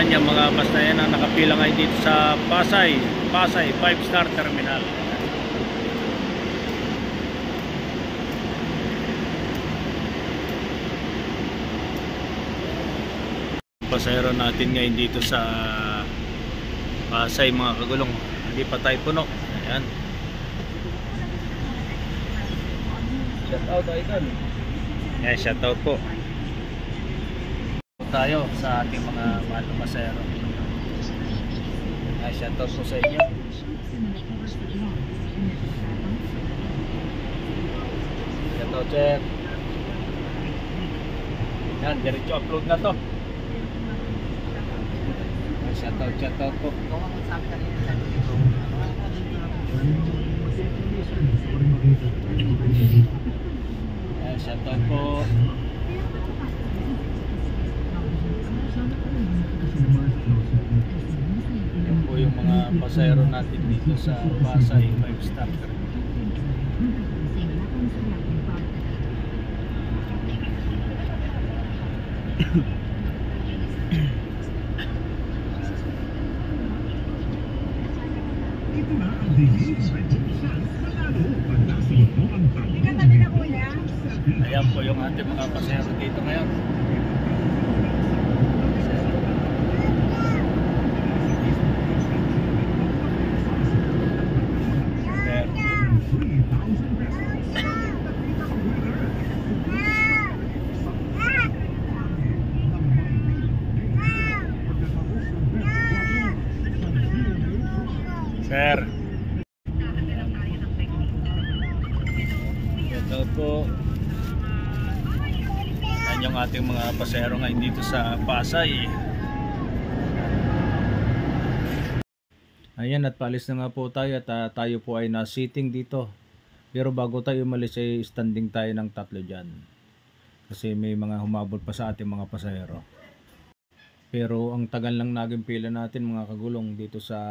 natin yung mga bus na yan ang nakapila ngayon dito sa Pasay 5-star terminal. Pasahero natin ngayon dito sa Pasay mga kagulong, hindi pa tayo puno. Ayan, shout out idol. Yeah, shout out po tayo sa ating mga mahal na pasahero. Yeah, shout out po sa inyo. Shout out check. Yan, diretso upload na to. Shout out po. Shout out po. Yan po yung mga pasahero natin dito sa Pasay 5-star. Ayan po yung ating mga pasahero dito ngayon. Sir, ito po yan yung ating mga pasahero ngayon dito sa Pasay. Ayan, at paalis na nga po tayo at tayo po ay na-sitting dito. Pero bago tayo umalis ay standing tayo ng tatlo dyan, kasi may mga humabol pa sa ating mga pasahero. Pero ang tagal lang naging pila natin mga kagulong dito sa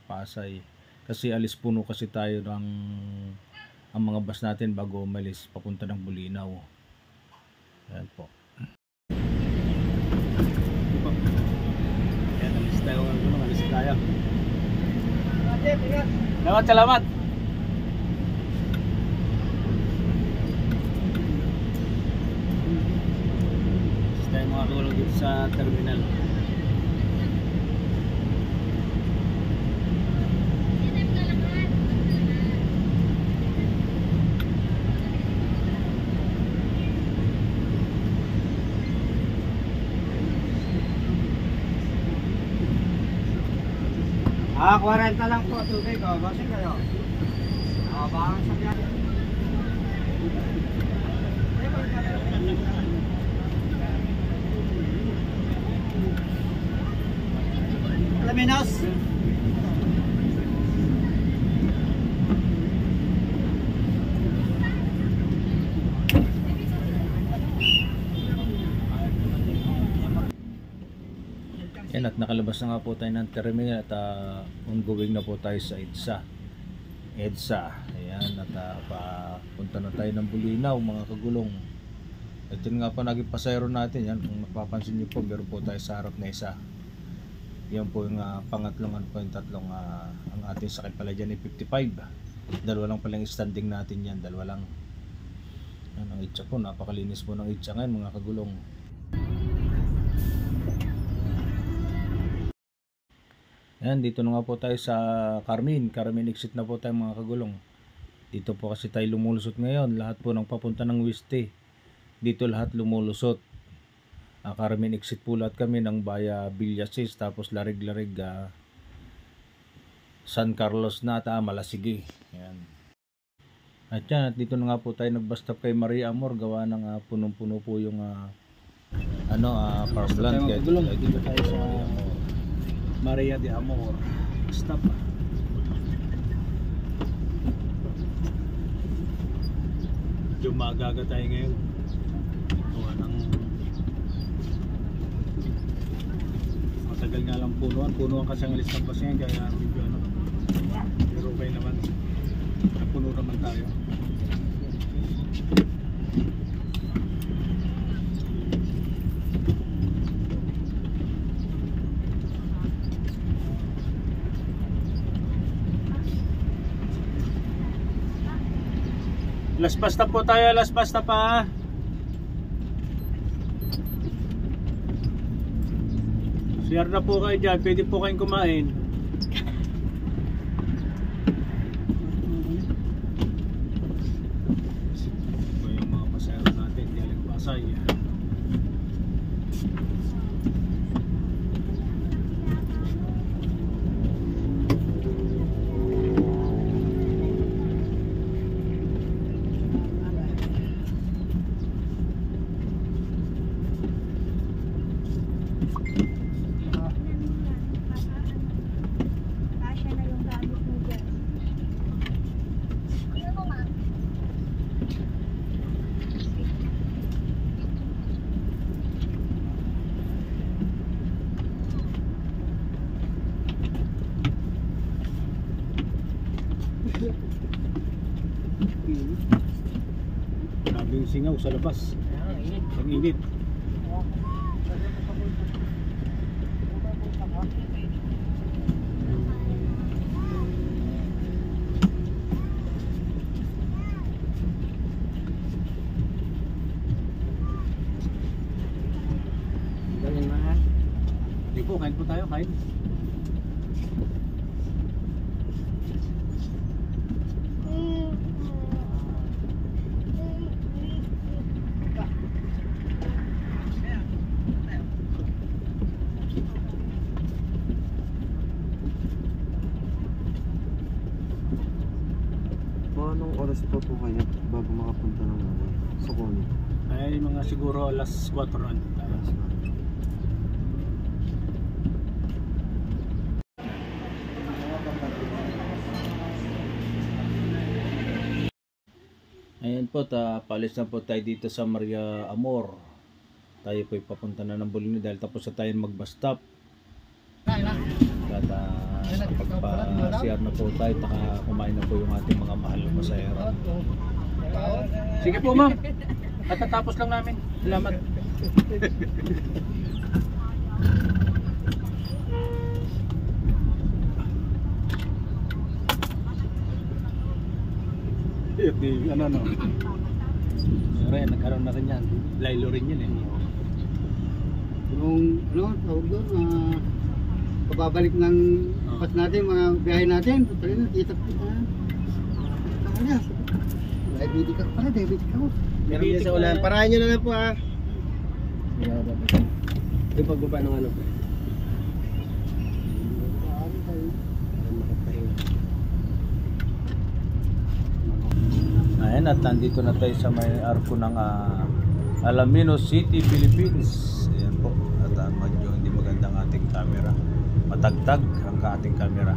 Pasay, kasi alis puno kasi tayo ng ang mga bus natin bago umalis papunta ng Bulinaw. Ayan po. Ayan, alis tayo mga kagulong, alis tayo. Salamat. Alis tayo mga kagulong dito sa terminal. Ah, 40 lang po tubig ko. Basing kayo. Baka sa biyahe. Laminos. Yan, at nakalabas na nga po tayo ng terminal at ongoing na po tayo sa EDSA. Ayan, at papunta na tayo ng Bulinaw mga kagulong. Ito nga po naging pasahero natin. Yan, kung mapapansin nyo po, meron po tayo sa harap na isa. Yan po yung pangatlong yung tatlong ang ating sakit pala dyan ay 55. Dalawa lang palang standing natin yan, dalawa lang. Yan, ang itsa po, napakalinis po ng itsa ngayon mga kagulong. Ayan, dito na nga po tayo sa Carmen exit na po tayo mga kagulong. Dito po kasi tayo lumulusot ngayon. Lahat po ng papunta ng Weste, dito lahat lumulusot. Carmen exit po lahat kami ng Baya Villasis, tapos Larig-Larig, San Carlos na at Malasigi. Ayan. At yan, at dito na nga po tayo nag-bus stop kay Maria Amor. Gawa ng punong-puno po yung farmland. Kaya dito tayo sa Maria de Amor. Stop. Medyo magaga tayo ngayon. Matagal nga lang punuan kasi ang alis ng bus ngayon, kaya medyo pero okay naman. Napuno naman tayo. Last pasta po tayo, last pasta pa. Share na po kayo dyan, pwede po kayong kumain. Ito yung mga pasayro natin, galing Pasay. Kasya na yung gamit mo dyan. Ano mo, ma'am? Grabe yung singaw sa labas. Ang init. Ganyan mahal. Hindi po, kain po tayo, kain. Anong oras pa po kayo bago makapunta ng Sokoni? Ay, mga siguro alas 4 ron. Ayan po, palis na po tayo dito sa Maria Amor. Tayo po papunta na ng Bulino dahil tapos na tayo mag-bus stop. At pagpa-CR na po tayo, kumain na po yung ating mga mahal na pasahero. Sige po ma'am, at tatapos lang namin. Salamat. Ano no? Ren, nagkaroon na rin yan. Lilo rin yun eh. Yung tawag doon, pababalik ng pas natin, mga biyahe natin, tuloy na, kita ko na. Kaya, diabetic ako pala, diabetic ako. Meron din sa ulan. Parahan nyo na lang po ha. Yung pagbaba ng ano po. Ayan, at nandito na tayo sa may arko ng Alaminos City, Philippines. Ayan po. At medyo hindi maganda ang ating camera. Matagtag ang ating camera.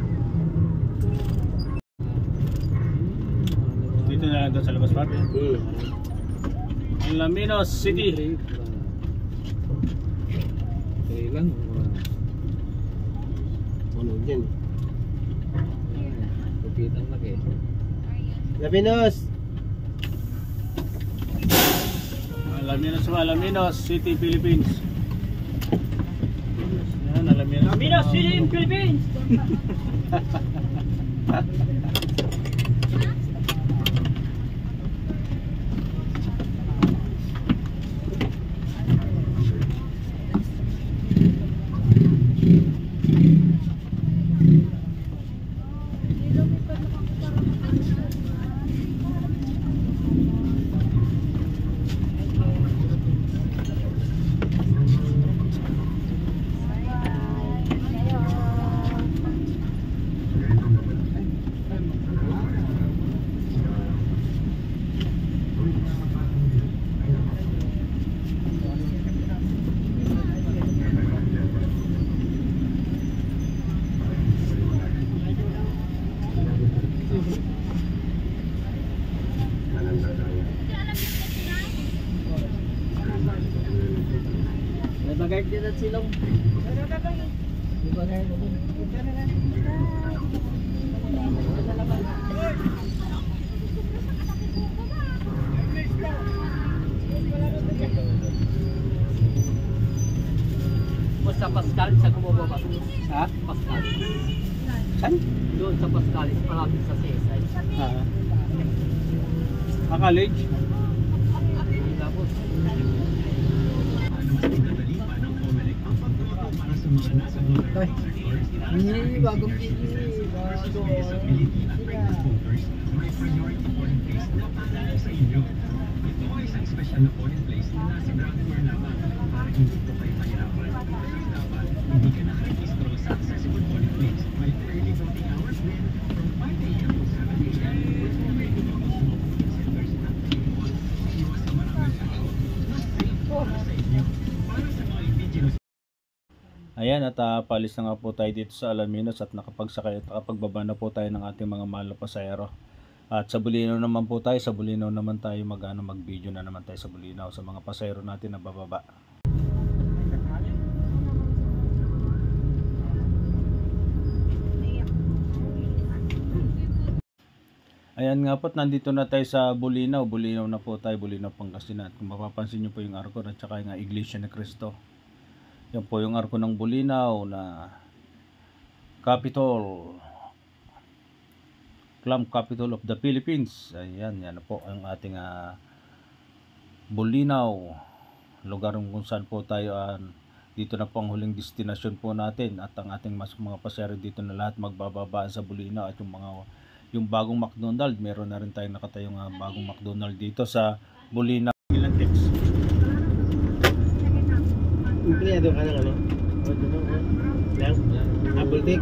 Dito na lang doon sa labas, Mark. Alaminos City. Okay lang. Ano dyan? Kupitan laki. Alaminos! Alaminos City, Philippines. Yan, Alaminos City, Philippines. Nabagay din at silong. Sa Pascal, sa kumababa. Ha? Pascal. Saan? Doon sa Pascal, malapit sa CSI. College? Tapos, Hindi, bagong Ayan, at paalis na nga po tayo dito sa Alaminos at nakapagsakay at nakapagbaba na po tayo ng ating mga mahal na pasahero. At sa Bulinaw naman po tayo, sa Bulinaw naman tayo mag-video na naman tayo sa Bulinaw sa mga pasahero natin na bababa. Ayan nga po, nandito na tayo sa Bulinaw. Bulinaw na po tayo, Bulinaw, Pangasinan. Kung mapapansin nyo po yung arko at saka yung Iglesia ni Cristo. Yan po yung arko ng Bulinaw na capital, Clam Capital of the Philippines. Ayan, yan po ang ating Bulinaw, lugar kung saan po tayo dito na po ang huling destinasyon po natin at ang ating mga pasahero dito na lahat magbababa sa Bulinaw at yung bagong McDonald, meron na rin tayong nakatayong bagong McDonald dito sa Bulinaw. empleyado ka ng ano? Apple Tex.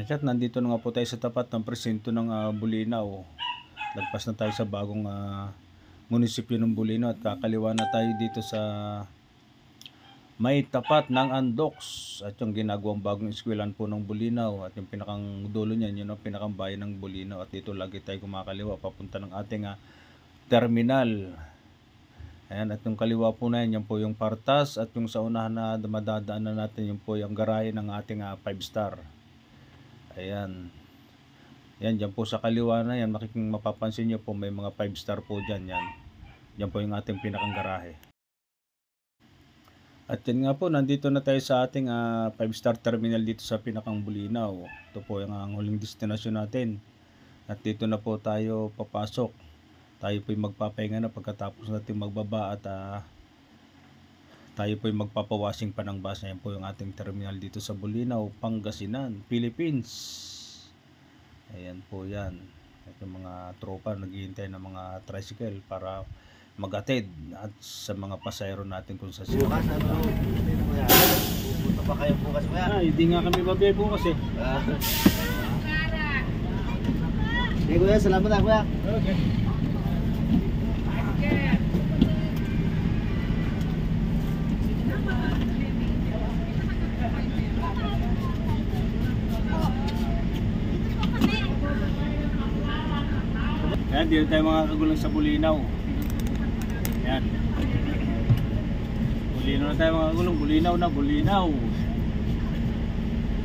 At nandito na nga po tayo sa tapat ng presinto ng Bulinaw. Lagpas na tayo sa bagong munisipyo ng Bulinaw at kakaliwa na tayo dito sa may tapat ng Andox at yung ginagawang bagong eskwelahan po ng Bulinaw at yung pinakang dulo niyan, yun ang pinakang bayan ng Bulinaw at dito lagi tayo kumakaliwa papunta ng ating terminal. Ayan, at yung kaliwa po na yan po yung Partas at yung sa unahan na madadaanan natin yung po yung garahe ng ating 5 star. Ayan. Yan, dyan po sa kaliwa na yan, mapapansin nyo po may mga 5 star po dyan. Yan. Yan po yung ating pinakang garahe. At yan nga po, nandito na tayo sa ating 5 star terminal dito sa pinakang Bulinaw. Ito po yung huling destinasyon natin. At dito na po tayo papasok. Tayo po'y magpapahinga na pagkatapos natin magbaba at tayo po'y magpapawashing pa ng bus. Ayan po yung ating terminal dito sa Bulinaw, Pangasinan, Philippines. Ayan po yan. At yung mga tropa naghihintay ng mga tricycle para mag-atid at sa mga pasahero natin kung sa sila. Bukas ano? Pupunta pa kayo bukas mo yan? Hindi nga kami babiyahe bukas eh. Sige kuya, salamat na kuya. Okay. Ayan, dito tayo mga kagulang sa Bulinaw. Ayan. Bulinaw na tayo mga kagulang. Bulinaw na, Bulinaw.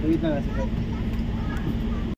Wait na kasi.